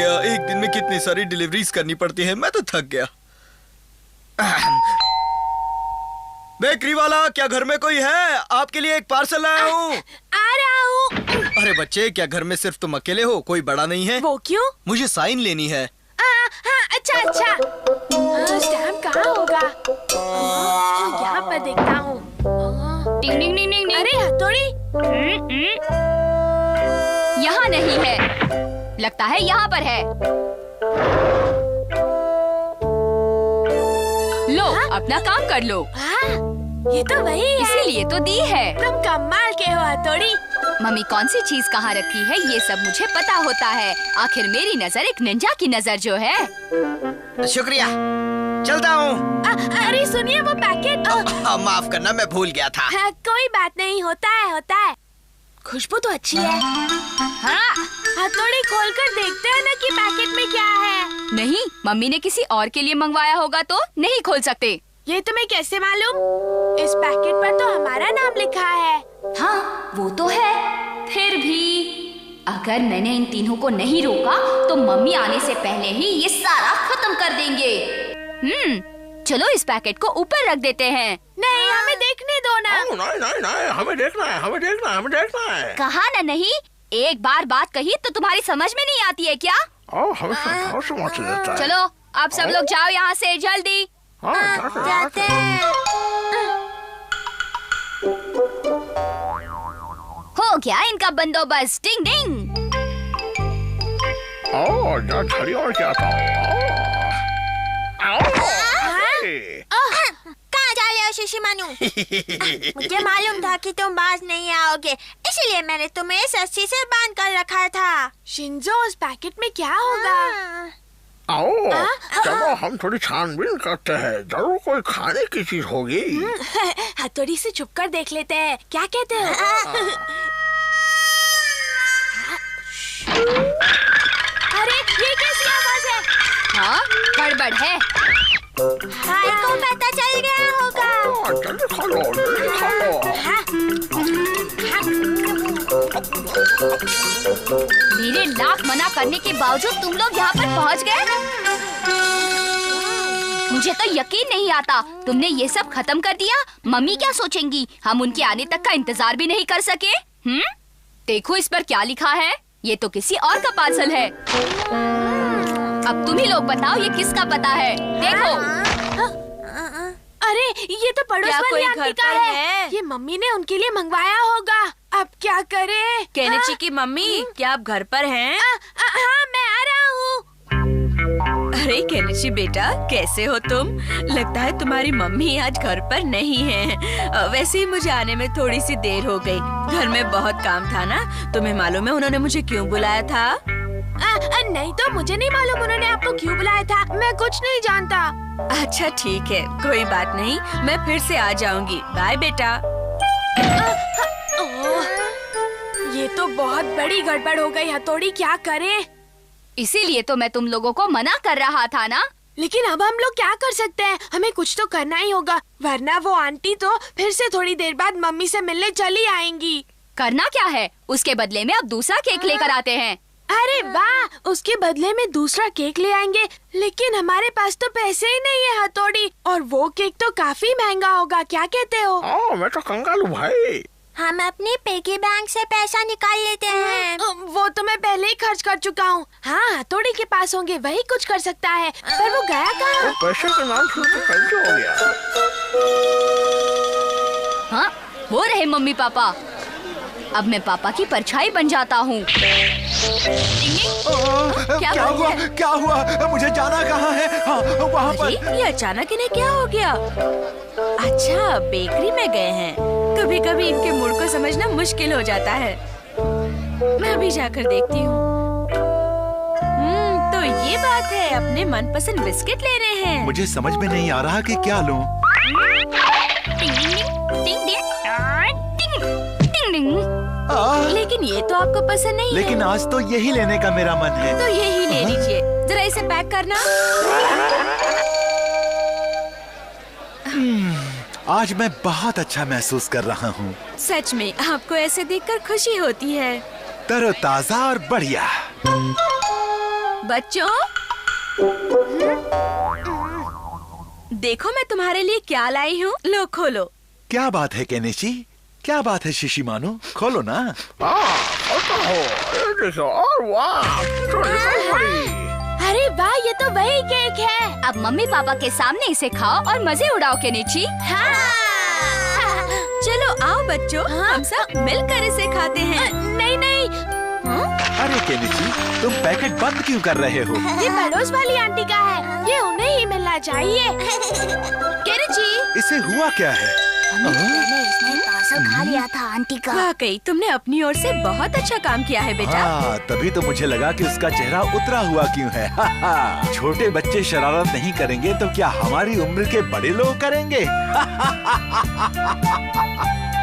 गया। एक दिन में कितनी सारी डिलीवरीज करनी पड़ती है, मैं तो थक गया। बेकरी वाला, क्या घर में कोई है? आपके लिए एक पार्सल लाया हूँ। आ रहा हूँ। अरे बच्चे, क्या घर में सिर्फ तुम अकेले हो? कोई बड़ा नहीं है? वो क्यों? मुझे साइन लेनी है। हाँ, अच्छा। स्टैम्प कहाँ होगा? यहाँ पर देखता हूँ। टिंग टिंग टिंग टिंग। अरे हथौड़ी। यहाँ नहीं है, लगता है यहाँ पर है। लो, अपना काम कर लो। ये तो वही है। इसीलिए तो दी है। तुम कमाल के हो हथौड़ी। मम्मी कौन सी चीज कहाँ रखी है ये सब मुझे पता होता है। आखिर मेरी नजर एक निंजा की नजर जो है। शुक्रिया, चलता हूँ। अरे सुनिए, वो पैकेट। माफ करना, मैं भूल गया था। कोई बात नहीं, होता है। खुशबू तो अच्छी है। हाँ, हथौड़ी खोलकर देखते हैं ना कि पैकेट में क्या है। नहीं, मम्मी ने किसी और के लिए मंगवाया होगा तो नहीं खोल सकते। ये तुम्हें कैसे मालूम? इस पैकेट पर तो हमारा नाम लिखा है। हाँ, वो तो है। फिर भी अगर मैंने इन तीनों को नहीं रोका तो मम्मी आने से पहले ही ये सारा खत्म कर देंगे। चलो इस पैकेट को ऊपर रख देते हैं। नहीं, हमें देखने दो ना। नहीं, हमें देखना है। कहा ना नहीं, एक बार बात कही तो तुम्हारी समझ में नहीं आती है क्या? चलो अब सब लोग जाओ यहाँ से जल्दी। जाते हैं। हो गया इनका बंदोबस्त। डिंग डिंग। और क्या था? कहाँ जा रहे हो शिशिमानु? मुझे मालूम था कि तुम बाज नहीं आओगे, इसीलिए मैंने तुम्हें इस रस्सी से बांध कर रखा था। शिंजो, उस पैकेट में क्या होगा? आओ, चलो हम थोड़ी छानबीन करते हैं, जरूर कोई खाने की चीज होगी। हथौड़ी से छुप कर देख लेते हैं, क्या कहते हो? अरे ये कैसी आवाज है? हाँ, गड़बड़ है। भाई को पता चल गया होगा। जल्दी खा लो। मेरे लाख मना करने के बावजूद तुम लोग यहाँ पर पहुँच गए। मुझे तो यकीन नहीं आता तुमने ये सब खत्म कर दिया। मम्मी क्या सोचेंगी? हम उनके आने तक का इंतजार भी नहीं कर सके। देखो इस पर क्या लिखा है। ये तो किसी और का पार्सल है। अब तुम ही लोग बताओ ये किसका पता है। देखो। अरे ये तो पड़ोस वाली आंटी का है। ये मम्मी ने उनके लिए मंगवाया होगा। अब क्या करें? केनिची की मम्मी, क्या आप घर पर हैं? हाँ, मैं आ रहा हूँ। अरे केनिची बेटा, कैसे हो तुम? लगता है तुम्हारी मम्मी आज घर पर नहीं है। वैसे ही मुझे आने में थोड़ी सी देर हो गई। घर में बहुत काम था ना। तुम्हें मालूम है उन्होंने मुझे क्यों बुलाया था? नहीं तो मुझे नहीं मालूम उन्होंने आपको क्यों बुलाया था। मैं कुछ नहीं जानता। अच्छा ठीक है, कोई बात नहीं, मैं फिर से आ जाऊंगी। बाय बेटा। ये तो बहुत बड़ी गड़बड़ हो गई हथौड़ी, क्या करें? इसीलिए तो मैं तुम लोगों को मना कर रहा था ना। लेकिन अब हम लोग क्या कर सकते हैं? हमें कुछ तो करना ही होगा, वरना वो आंटी तो फिर से थोड़ी देर बाद मम्मी से मिलने चली आएंगी। करना क्या है? उसके बदले में अब दूसरा केक लेकर आते हैं। अरे वाह, उसके बदले में दूसरा केक ले आएंगे। लेकिन हमारे पास तो पैसे ही नहीं है हथौड़ी, और वो केक तो काफी महंगा होगा। क्या कहते हो? मैं तो कंगाल हूँ भाई। हम अपने पिगी बैंक से पैसा निकाल लेते हैं। वो तो मैं पहले ही खर्च कर चुका हूँ। हाँ, हथौड़ी के पास होंगे, वही कुछ कर सकता है। पर वो गया कहाँ? पैसे का नाम सुन के कैसे हो गया? हाँ, हो रहे मम्मी पापा। अब मैं पापा की परछाई बन जाता हूँ। क्या हुआ? मुझे जाना कहाँ है? हाँ, वहाँ पर। ये अचानक इन्हें क्या हो गया? अच्छा, बेकरी में गए हैं। कभी कभी इनके मूड को समझना मुश्किल हो जाता है। मैं अभी जाकर देखती हूँ। तो ये बात है, अपने मनपसंद बिस्किट ले रहे हैं। मुझे समझ में नहीं आ रहा कि क्या लूं। लेकिन ये तो आपको पसंद नहीं है। लेकिन आज तो यही लेने का मेरा मन है। तो यही ले लीजिए। जरा इसे पैक करना। आज मैं बहुत अच्छा महसूस कर रहा हूँ। सच में आपको ऐसे देखकर खुशी होती है। तरोताजा और बढ़िया। बच्चों, देखो मैं तुम्हारे लिए क्या लाई हूँ। लो खोलो। क्या बात है केनिची? क्या बात है शिशिमानो? खोलो ना। अरे वाह, ये तो वही केक है। अब मम्मी पापा के सामने इसे खाओ और मजे उड़ाओ केनिची। हाँ। चलो आओ बच्चों, हम सब मिलकर इसे खाते हैं। नहीं नहीं, अरे केनिची, तुम पैकेट बंद क्यों कर रहे हो? ये पड़ोस वाली आंटी का है, ये उन्हें ही मिलना चाहिए। केनिची, इसे हुआ क्या है? इसने पार्सल खा लिया था आंटी का। वाकई तुमने अपनी ओर से बहुत अच्छा काम किया है बेटा। हाँ, तभी तो मुझे लगा कि उसका चेहरा उतरा हुआ क्यों है। छोटे बच्चे शरारत नहीं करेंगे तो क्या हमारी उम्र के बड़े लोग करेंगे?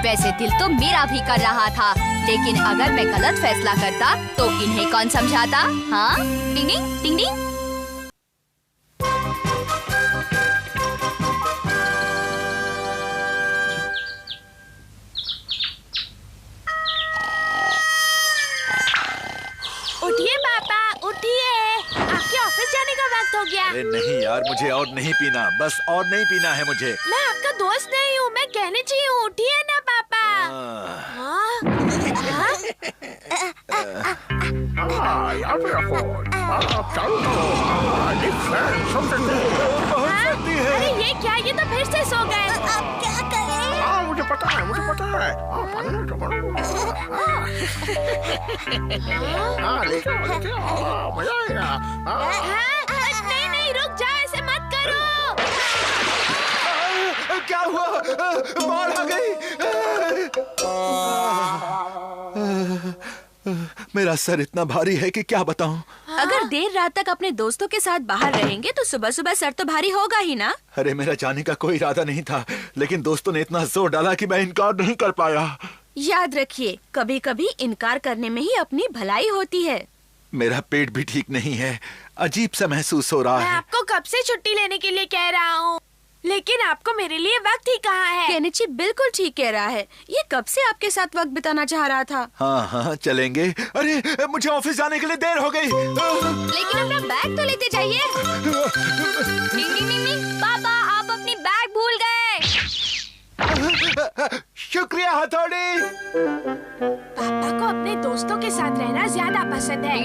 वैसे दिल तो मेरा भी कर रहा था, लेकिन अगर मैं गलत फैसला करता तो इन्हें कौन समझाता? हाँ, टिंग टिंग टिंग टिंग। उठिए पापा, उठिए, आपके ऑफिस जाने का वक्त हो गया। अरे नहीं यार, मुझे और नहीं पीना, बस और नहीं पीना है मुझे। मैं आपका दोस्त नहीं हूँ, मैं कहने चाहिए हूँ, उठिए ना पापा। अरे ये क्या, ये तो फिर से सो गए। अब क्या करें? मुझे पता है, मुझे पता है। मजा आएगा। नहीं नहीं, रुक जाओ, ऐसे मत करो। क्या हुआ? बाढ़ आ गई। मेरा सर इतना भारी है कि क्या बताऊं। अगर देर रात तक अपने दोस्तों के साथ बाहर रहेंगे तो सुबह सुबह सर तो भारी होगा ही ना। अरे मेरा जाने का कोई इरादा नहीं था, लेकिन दोस्तों ने इतना जोर डाला कि मैं इनकार नहीं कर पाया। याद रखिए, कभी कभी इनकार करने में ही अपनी भलाई होती है। मेरा पेट भी ठीक नहीं है, अजीब सा महसूस हो रहा मैं है। आपको कब से छुट्टी लेने के लिए कह रहा हूँ, लेकिन आपको मेरे लिए वक्त ही कहाँ है। केनिची बिल्कुल ठीक कह रहा है, ये कब से आपके साथ वक्त बिताना चाह रहा था। हाँ हाँ चलेंगे। अरे मुझे ऑफिस जाने के लिए देर हो गई। लेकिन अपना बैग तो लेते जाइए। पापा, आप अपनी बैग भूल गए। शुक्रिया हथौड़ी। पापा को अपने दोस्तों के साथ रहना ज्यादा पसंद है।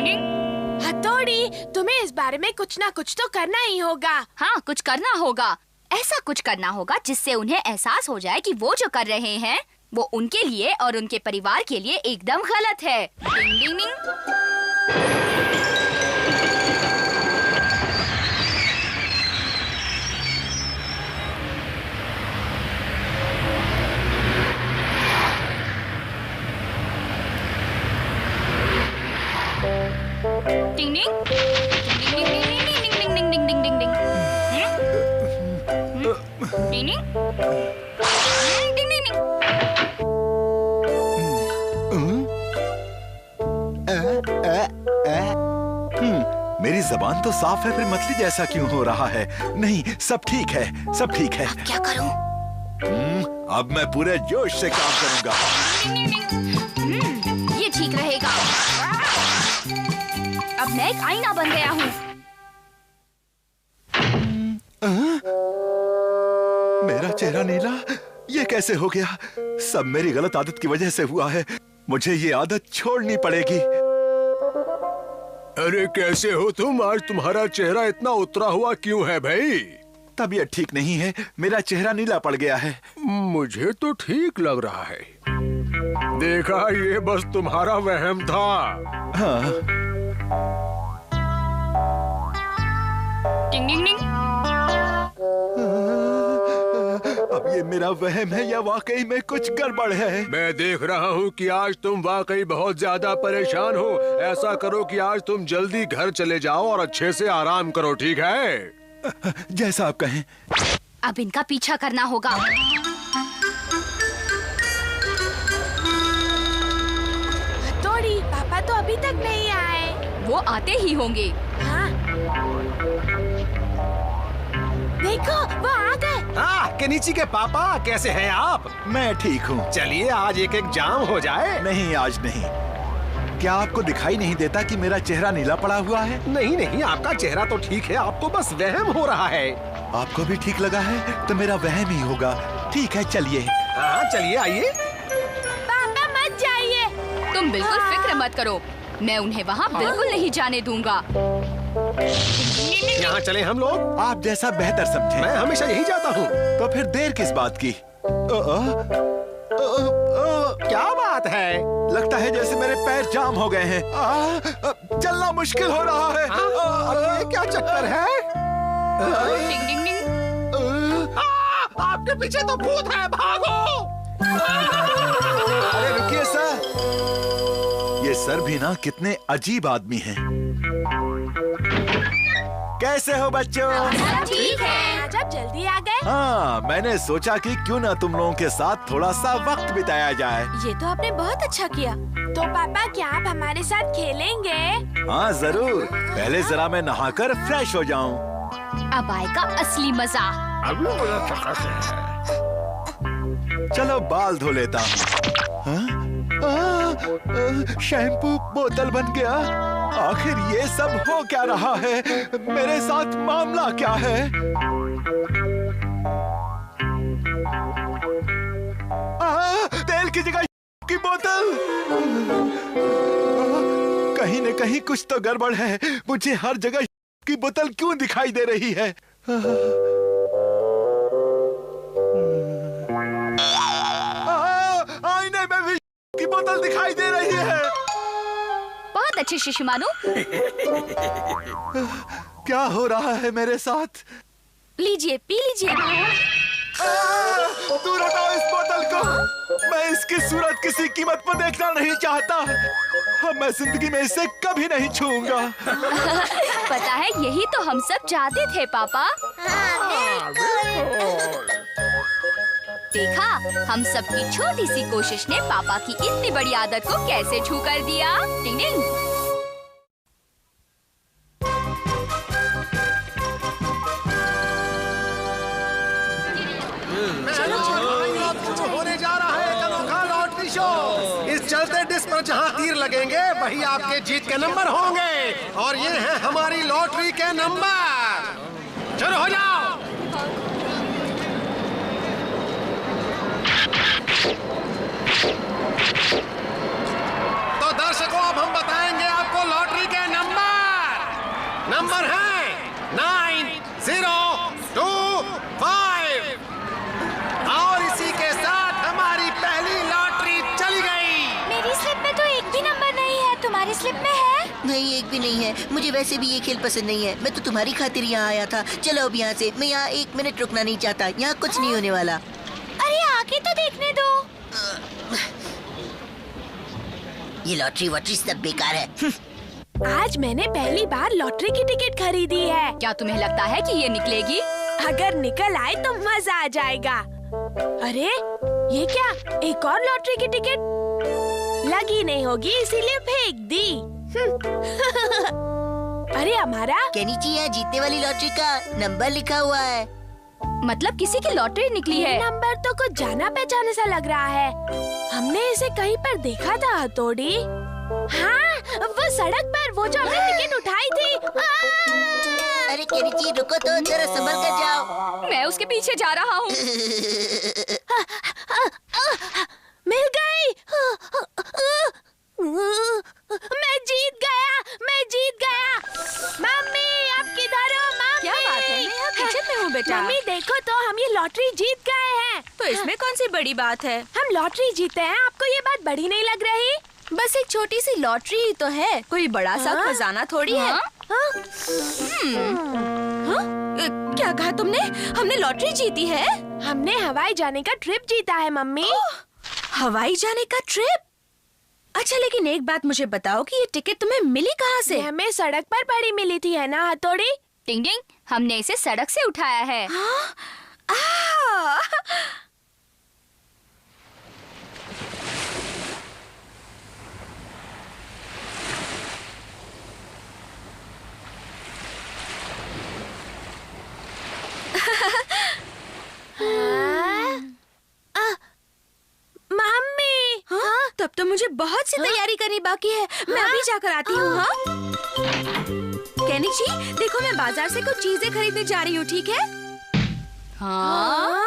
हथौड़ी, तुम्हें इस बारे में कुछ ना कुछ तो करना ही होगा। हाँ, कुछ करना होगा। ऐसा कुछ करना होगा जिससे उन्हें एहसास हो जाए कि वो जो कर रहे हैं वो उनके लिए और उनके परिवार के लिए एकदम गलत है। डिंग डिंग डिंग। डिंग डिंग डिंग डिंग डिंग डिंग डिंग डिंग डिंग डिंग। डिंग डिंग डिंग डिंग। मेरी जबान तो साफ है, फिर मछली जैसा क्यों हो रहा है? नहीं, सब ठीक है, सब ठीक है। क्या करूं? अब मैं पूरे जोश से काम करूंगा। ये ठीक रहेगा। अब मैं एक आईना बन गया हूँ। मेरा चेहरा नीला, ये कैसे हो गया? सब मेरी गलत आदत की वजह से हुआ है। मुझे ये आदत छोड़नी पड़ेगी। अरे कैसे हो तुम? आज तुम्हारा चेहरा इतना उतरा हुआ क्यों है भाई? तबीयत ठीक नहीं है, मेरा चेहरा नीला पड़ गया है। मुझे तो ठीक लग रहा है। देखा, ये बस तुम्हारा वहम था। हाँ। डिंग डिंग डिंग। अब ये मेरा वहम है या वाकई में कुछ गड़बड़ है? मैं देख रहा हूँ कि आज तुम वाकई बहुत ज्यादा परेशान हो। ऐसा करो कि आज तुम जल्दी घर चले जाओ और अच्छे से आराम करो, ठीक है? जैसा आप कहें। अब इनका पीछा करना होगा। हथौड़ी, पापा तो अभी तक नहीं आए। वो आते ही होंगे। हाँ। देखो, वो आ गए। केनिची के पापा, कैसे हैं आप? मैं ठीक हूँ। चलिए आज एक एक जाम हो जाए। नहीं, आज नहीं। क्या आपको दिखाई नहीं देता कि मेरा चेहरा नीला पड़ा हुआ है? नहीं नहीं, आपका चेहरा तो ठीक है, आपको बस वहम हो रहा है। आपको भी ठीक लगा है तो मेरा वहम ही होगा। ठीक है चलिए। हाँ चलिए आइए। पापा मत जाइए। तुम बिल्कुल फिक्र मत करो, मैं उन्हें वहाँ बिल्कुल नहीं जाने दूंगा। यहाँ चले हम लोग। आप जैसा बेहतर समझे। मैं हमेशा यही जाता हूँ। तो फिर देर किस बात की? क्या बात है? लगता है जैसे मेरे पैर जाम हो गए हैं। चलना मुश्किल हो रहा है। ये क्या चक्कर है? डिंग डिंग डिंग। आपके पीछे तो भूत है, भागो! अरे रुकिए सर, ये सर भी ना कितने अजीब आदमी हैं। कैसे हो बच्चों? ठीक है। आज आप जल्दी आ गए। हाँ, मैंने सोचा कि क्यों ना तुम लोगों के साथ थोड़ा सा वक्त बिताया जाए। ये तो आपने बहुत अच्छा किया। तो पापा क्या आप हमारे साथ खेलेंगे? हाँ जरूर, पहले जरा मैं नहाकर फ्रेश हो जाऊं। अब आएगा असली मजा। अभी मुझे चक्कर है। चलो बाल धो लेता हूँ। शैम्पू बोतल बन गया। आखिर ये सब हो क्या रहा है? मेरे साथ मामला क्या है? तेल की जगह की बोतल। कहीं न कहीं कुछ तो गड़बड़ है। मुझे हर जगह की बोतल क्यों दिखाई दे रही है? आईने में भी की बोतल दिखाई दे रही है। बहुत अच्छे शिशुमानु। क्या हो रहा है मेरे साथ? लीजिए पी लीजिए। दूर हटाओ इस बोतल को। मैं इसकी सूरत किसी कीमत पर देखना नहीं चाहता। मैं जिंदगी में इसे कभी नहीं छूऊंगा। पता है यही तो हम सब चाहते थे पापा। देखा, हम सबकी छोटी सी कोशिश ने पापा की इतनी बड़ी आदत को कैसे छू कर दिया। डिंग डिंग। होने जा रहा है एक अनोखा लॉटरी शो। इस चलते डिस्क पर जहाँ तीर लगेंगे वही आपके जीत के नंबर होंगे। और ये है हमारी लॉटरी के नंबर। चलो हो जाओ। तो दर्शकों अब हम बताएंगे आपको लॉटरी के नंबर है 9025। और इसी के साथ हमारी पहली लॉटरी चली गई। मेरी स्लिप में तो एक भी नंबर नहीं है। तुम्हारी स्लिप में है? नहीं, एक भी नहीं है। मुझे वैसे भी ये खेल पसंद नहीं है। मैं तो तुम्हारी खातिर यहाँ आया था। चलो अब यहाँ से। मैं यहाँ 1 मिनट रुकना नहीं चाहता। यहाँ कुछ नहीं होने वाला। अरे आके तो देखने दो। ये लॉटरी वॉटरी सब बेकार है। आज मैंने पहली बार लॉटरी की टिकट खरीदी है। क्या तुम्हें लगता है कि ये निकलेगी? अगर निकल आए तो मजा आ जाएगा। अरे ये क्या, एक और लॉटरी की टिकट लगी नहीं होगी इसीलिए फेंक दी। अरे हमारा केनिची, यहाँ जीतने वाली लॉटरी का नंबर लिखा हुआ है। मतलब किसी की लॉटरी निकली है। नंबर तो कुछ जाना पहचाने सा लग रहा है। हमने इसे कहीं पर देखा था हथौड़ी। हाँ, वो सड़क पर वो जो हमने टिकट उठाई थी। अरे केनिची रुको तो, जरा संभल कर जाओ। मैं उसके पीछे जा रहा हूँ। मिल गई। मैं जीत गया। मम्मी आप किधर हो? मम्मी क्या बात है? मैं यहाँ किचन में हूँ बेटा। मम्मी देखो तो, हम ये लॉटरी जीत गए हैं। तो इसमें कौन सी बड़ी बात है? हम लॉटरी जीते हैं। आपको ये बात बड़ी नहीं लग रही? बस एक छोटी सी लॉटरी ही तो है। कोई बड़ा सा खजाना थोड़ी है। क्या कहा तुमने? हमने लॉटरी जीती है? हमने हवाई जाने का ट्रिप जीता है मम्मी। हवाई जाने का ट्रिप? अच्छा, लेकिन एक बात मुझे बताओ कि ये टिकट तुम्हें मिली कहाँ से? हमें सड़क पर पड़ी मिली थी, है ना हथौड़ी? डिंग डिंग, हमने इसे सड़क से उठाया है। मम्मी, तब तो मुझे बहुत सी तैयारी करनी बाकी है। मैं अभी जाकर आती हूँ। हाँ केनी जी, देखो मैं बाजार से कुछ चीजें खरीदने जा रही हूँ, ठीक है? हाँ?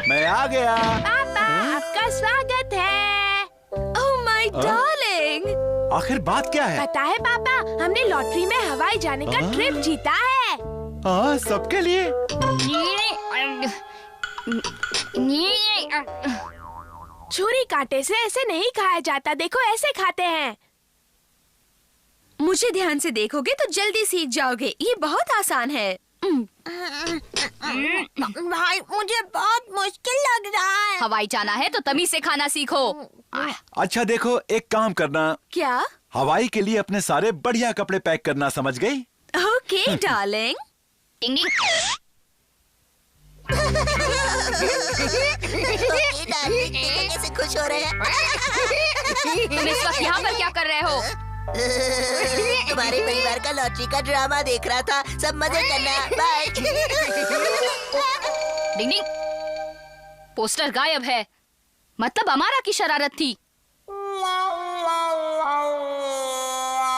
मैं आ गया। पापा, आपका स्वागत है। Oh my darling. आखिर बात क्या है? पता है पापा, हमने लॉटरी में हवाई जाने का ट्रिप जीता है। हाँ, सबके लिए। छुरी कांटे से ऐसे नहीं खाया जाता, देखो ऐसे खाते हैं। मुझे ध्यान से देखोगे तो जल्दी सीख जाओगे, ये बहुत आसान है। भाई मुझे बहुत मुश्किल लग रहा है। हवाई जाना है तो तमीज से खाना सीखो। अच्छा देखो, एक काम करना। क्या? हवाई के लिए अपने सारे बढ़िया कपड़े पैक करना, समझ गई? Okay darling. Ding ding. कैसे खुश हो रहे हैं? तुम इस वक्त यहाँ पर क्या कर रहे हो? तुम्हारे परिवार का लॉटरी का ड्रामा देख रहा था। सब मजे करना। बाय। डिंग डिंग। पोस्टर गायब है, मतलब अमारा की शरारत थी।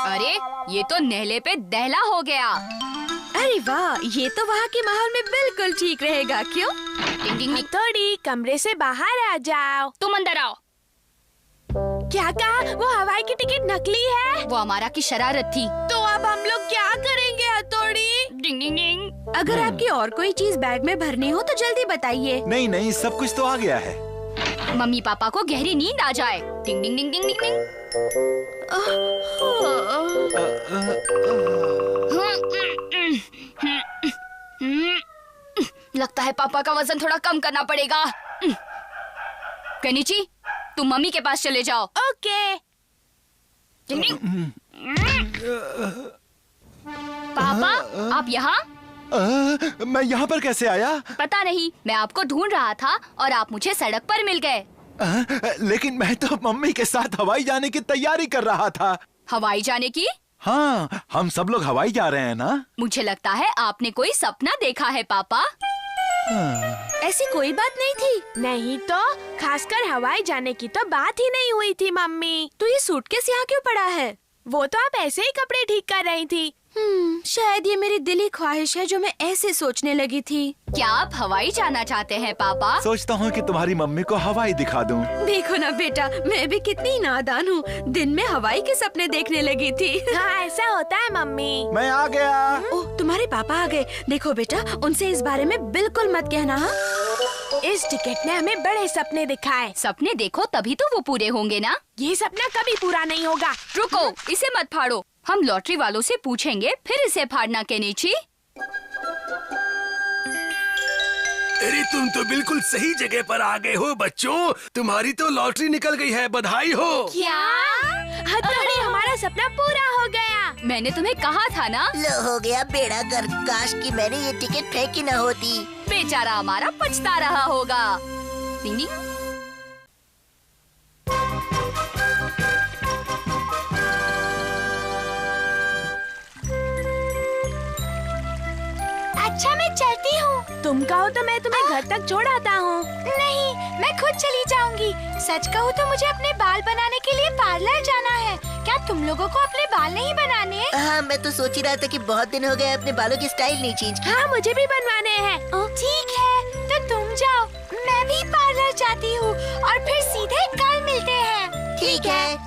अरे ये तो नेहले पे दहला हो गया। अरे वाह, ये तो वहाँ के माहौल में बिल्कुल ठीक रहेगा। क्यों? डिंग डिंग डिंग। थोड़ी कमरे से बाहर आ जाओ। तुम अंदर आओ। क्या कहा? वो हवाई की टिकट नकली है? वो अमारा की शरारत थी। तो अब हम लोग क्या करेंगे हथौड़ी? डिंग डिंग डिंग। अगर आपकी और कोई चीज बैग में भरनी हो तो जल्दी बताइए। नहीं नहीं, सब कुछ तो आ गया है। मम्मी पापा को गहरी नींद आ जाए। डिंग डिंग डिंग डिंग डिंग डिंग। लगता है पापा का वजन थोड़ा कम करना पड़ेगा। केनिची, तुम मम्मी के पास चले जाओ। ओके। डिंग डिंग। पापा, आप यहाँ? मैं यहाँ पर कैसे आया? पता नहीं, मैं आपको ढूंढ रहा था और आप मुझे सड़क पर मिल गए। लेकिन मैं तो मम्मी के साथ हवाई जाने की तैयारी कर रहा था। हवाई जाने की? हाँ, हम सब लोग हवाई जा रहे हैं ना। मुझे लगता है आपने कोई सपना देखा है पापा। ऐसी कोई बात नहीं थी। नहीं तो, खासकर हवाई जाने की तो बात ही नहीं हुई थी मम्मी। तो ये सूटकेस यहाँ क्यों पड़ा है? वो तो आप ऐसे ही कपड़े ठीक कर रही थी। शायद ये मेरी दिली ख्वाहिश है जो मैं ऐसे सोचने लगी थी। क्या आप हवाई जाना चाहते हैं पापा? सोचता हूँ कि तुम्हारी मम्मी को हवाई दिखा दूँ। देखो ना बेटा, मैं भी कितनी नादान हूँ, दिन में हवाई के सपने देखने लगी थी। हाँ, ऐसा होता है मम्मी। मैं आ गया। ओह, तुम्हारे पापा आ गए। देखो बेटा, उनसे इस बारे में बिल्कुल मत कहना। हाँ? इस टिकट ने हमें बड़े सपने दिखाए। सपने देखो तभी तो वो पूरे होंगे ना। ये सपना कभी पूरा नहीं होगा। रुको, इसे मत फाड़ो। हम लॉटरी वालों से पूछेंगे, फिर इसे फाड़ना केनिची। अरे तुम तो बिल्कुल सही जगह पर आ गए हो बच्चों। तुम्हारी तो लॉटरी निकल गई है, बधाई हो। क्या? हथौड़ी, हमारा सपना पूरा हो गया। मैंने तुम्हें कहा था ना। लो हो गया बेड़ा गर्क। काश कि मैंने ये टिकट फेंकी न होती। बेचारा हमारा पछता रहा होगा। डिंग डिंग। अच्छा मैं चलती हूँ। तुम कहो तो मैं तुम्हें घर तक छोड़ आता हूँ। नहीं, मैं खुद चली जाऊंगी। सच कहूँ तो मुझे अपने बाल बनाने के लिए पार्लर जाना है। क्या तुम लोगों को अपने बाल नहीं बनाने? हाँ, मैं तो सोच ही रहा था कि बहुत दिन हो गए अपने बालों की स्टाइल नहीं चेंज की। हाँ, मुझे भी बनवाने हैं। ठीक है, तो तुम जाओ, मैं भी पार्लर जाती हूँ और फिर सीधे कल मिलते हैं। ठीक है,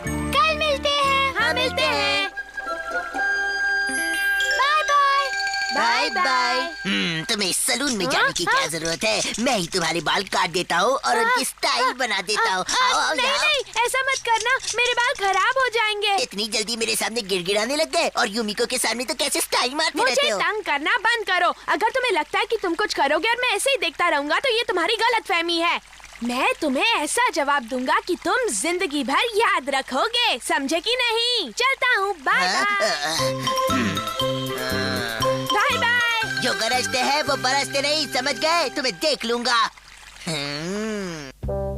कल मिलते हैं। हाँ, मिलते हैं। Bye bye. तुम्हें इस सलून में जाने की क्या जरूरत है? मैं ही तुम्हारे बाल काट देता हूँ और उनकी स्टाइल बना देता हूँ। नहीं, ऐसा मत करना, मेरे बाल खराब हो जाएंगे। इतनी जल्दी मेरे सामने गिड़गिड़ाने लग गए और यूमिको के सामने तो कैसे स्टाइल मारते रहते मुझे हो? तंग करना बंद करो। अगर तुम्हें लगता है कि तुम कुछ करोगे और मैं ऐसे ही देखता रहूंगा तो ये तुम्हारी गलतफहमी है। मैं तुम्हें ऐसा जवाब दूंगा कि तुम जिंदगी भर याद रखोगे, समझे कि नहीं? चलता हूँ, बाय बाय बाय। जो गरजते हैं वो बरसते नहीं, समझ गए? तुम्हें देख लूंगा।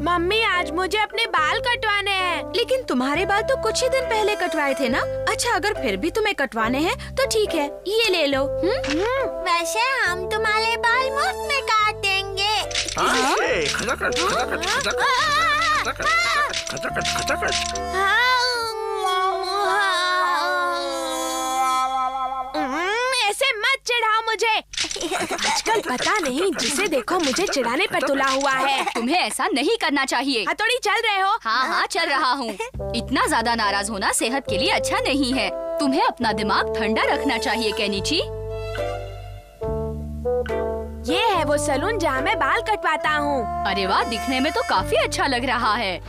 मम्मी, आज मुझे अपने बाल कटवाने हैं। लेकिन तुम्हारे बाल तो कुछ ही दिन पहले कटवाए थे ना। अच्छा, अगर फिर भी तुम्हें कटवाने हैं तो ठीक है, ये ले लो। वैसे हम तुम्हारे बाल मुफ्त में काट देंगे। ऐसे मत चिढ़ाओ मुझे। आजकल पता नहीं जिसे देखो मुझे चिढ़ाने पर तुला हुआ है। तुम्हें ऐसा नहीं करना चाहिए। हथौड़ी चल रहे हो? हाँ हाँ चल रहा हूँ। इतना ज्यादा नाराज होना सेहत के लिए अच्छा नहीं है। तुम्हें अपना दिमाग ठंडा रखना चाहिए केनिची। ये है वो सैलून जहाँ मैं बाल कटवाता हूँ। अरे वाह, दिखने में तो काफी अच्छा लग रहा है।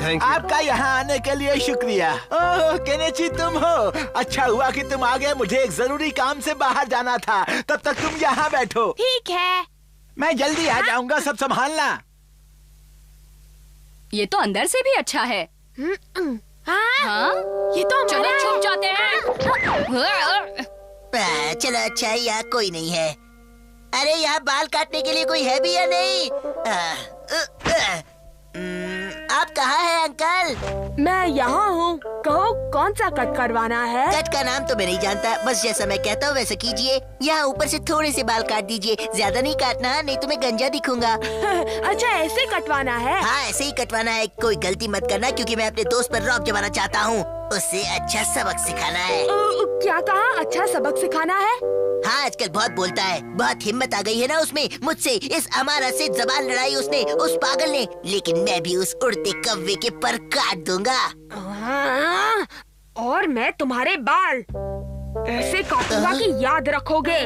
Thank you. आपका यहाँ आने के लिए शुक्रिया। ओह केनिची तुम हो। अच्छा हुआ कि तुम आ गए। मुझे एक जरूरी काम से बाहर जाना था। तब तक तुम यहाँ बैठो। ठीक है। मैं जल्दी आ जाऊंगा, सब संभालना। ये तो अंदर से भी अच्छा है। हाँ? ये तो चलो हमारा छुप जाते हैं। चलो अच्छा है, यहाँ कोई नहीं है। अरे यहाँ बाल काटने के लिए कोई है भी या नहीं? आप कहाँ हैं अंकल? मैं यहाँ हूँ। कहो कौन सा कट करवाना है? कट का नाम तो मैं नहीं जानता, बस जैसा मैं कहता हूँ वैसा कीजिए। यहाँ ऊपर से थोड़े से बाल काट दीजिए, ज्यादा नहीं काटना, नहीं तो मैं गंजा दिखूंगा। अच्छा ऐसे कटवाना है? हाँ ऐसे ही कटवाना है। कोई गलती मत करना क्योंकि मैं अपने दोस्त पर रौब जमाना चाहता हूँ। उससे अच्छा सबक सिखाना है। क्या कहा? अच्छा सबक सिखाना है? हाँ आजकल बहुत बोलता है, बहुत हिम्मत आ गई है ना उसमें। मुझसे इस अमारा से जबान लड़ाई उसने, उस पागल ने। लेकिन मैं भी उस उड़ते कौवे के पर काट दूंगा। और मैं तुम्हारे बाल ऐसे काटूंगा कि याद रखोगे।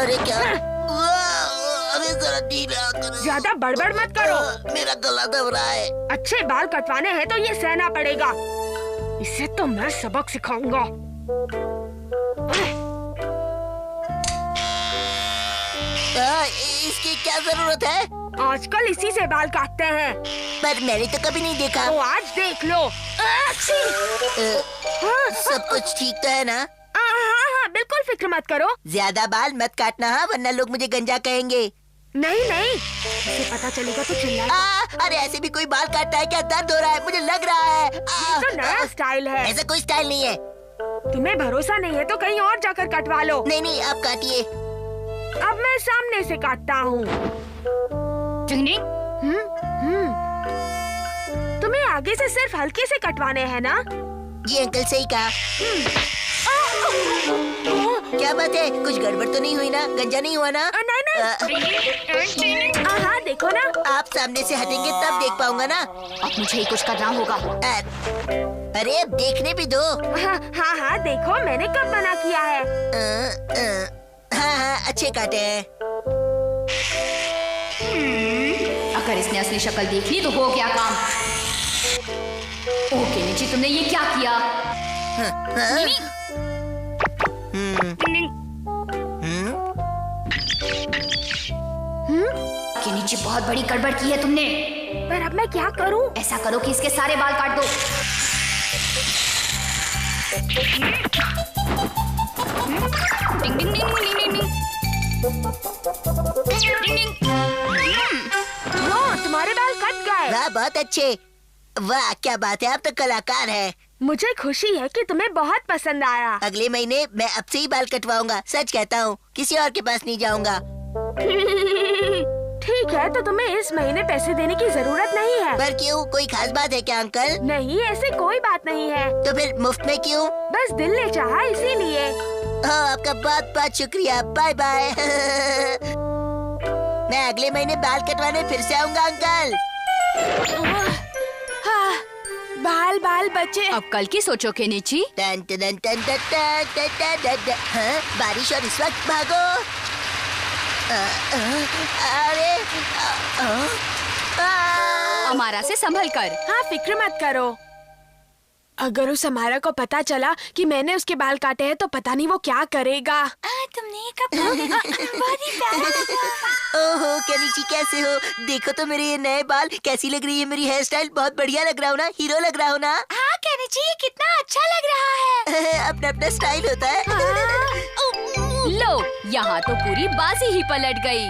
अरे क्या? अरे जरा ढीला करो। ज्यादा बड़बड़ मत करो। मेरा गला दब रहा है। अच्छे बाल कटवाने हैं तो ये सहना पड़ेगा। इसे तो मैं सबक सिखाऊंगा। इसकी क्या जरूरत है? आजकल इसी से बाल काटते हैं। पर मैंने तो कभी नहीं देखा। तो आज देख लो। सब कुछ ठीक तो है ना? हाँ, बिल्कुल फिक्र मत करो। ज्यादा बाल मत काटना हाँ, वरना लोग मुझे गंजा कहेंगे। नहीं नहीं, इसे पता चलेगा तो चिल्लाएगा। अरे ऐसे भी कोई बाल काटता है क्या? दर्द हो रहा है, मुझे लग रहा है। ये तो नया स्टाइल है। ऐसा कोई स्टाइल नहीं है। तुम्हें भरोसा नहीं है तो कहीं और जाकर कटवा लो। नहीं नहीं आप काटिए। अब मैं सामने से काटता हूँ। तुम्हें आगे से सिर्फ हल्के से कटवाने हैं ना? जी अंकल सही कहा। क्या बात है, कुछ गड़बड़ तो नहीं हुई ना? गंजा नहीं हुआ ना? नहीं। हाँ देखो ना। आप सामने से हटेंगे तब देख पाऊंगा ना। अब मुझे ही कुछ करना होगा। अरे अब देखने भी दो। हाँ देखो मैंने कब मना किया है। हाँ अच्छे काटे हैं। अगर इसने असली शक्ल देख ली तो हो गया काम। ओह केनिची, तुमने ये क्या किया? केनिची, बहुत बड़ी गड़बड़ की है तुमने। पर अब मैं क्या करूं? ऐसा करो कि इसके सारे बाल काट दो। डिंग डिंग डिंग डिंग डिंग डिंग। डिंग डिंग। लो, तुम्हारे बाल कट गए। वाह बहुत अच्छे। वाह क्या बात है, आप तो कलाकार है। मुझे खुशी है कि तुम्हें बहुत पसंद आया। अगले महीने मैं अब से ही बाल कटवाऊंगा, सच कहता हूँ। किसी और के पास नहीं जाऊंगा। ठीक है, तो तुम्हें इस महीने पैसे देने की जरूरत नहीं है। पर क्यों, कोई खास बात है क्या अंकल? नहीं, ऐसे कोई बात नहीं है। तो फिर मुफ्त में क्यों? बस दिल ने चाहा इसीलिए। आपका बहुत बहुत शुक्रिया, बाय बाय। मैं अगले महीने बाल कटवाने फिर से आऊंगा अंकल। बाल बाल बच्चे। अब कल की सोचो केनिची। टन टन टन टन टन टन टन टन। हाँ, बारिश और इस वक्त भागो। अरे अमारा से संभल कर। हाँ फिक्र मत करो। अगर उस अमारा को पता चला कि मैंने उसके बाल काटे हैं तो पता नहीं वो क्या करेगा। तुमने ये कब बहुत ही प्यारा लगा। ओहो केनिची कैसे हो? देखो तो मेरे ये नए बाल, कैसी लग रही है मेरी हेयर स्टाइल? बहुत बढ़िया लग रहा हूँ ना? हीरो लग रहा हूँ ना? हाँ केनिची, ये कितना अच्छा लग रहा है। अपना अपना स्टाइल होता है। लो, यहाँ तो पूरी बाजी ही पलट गई।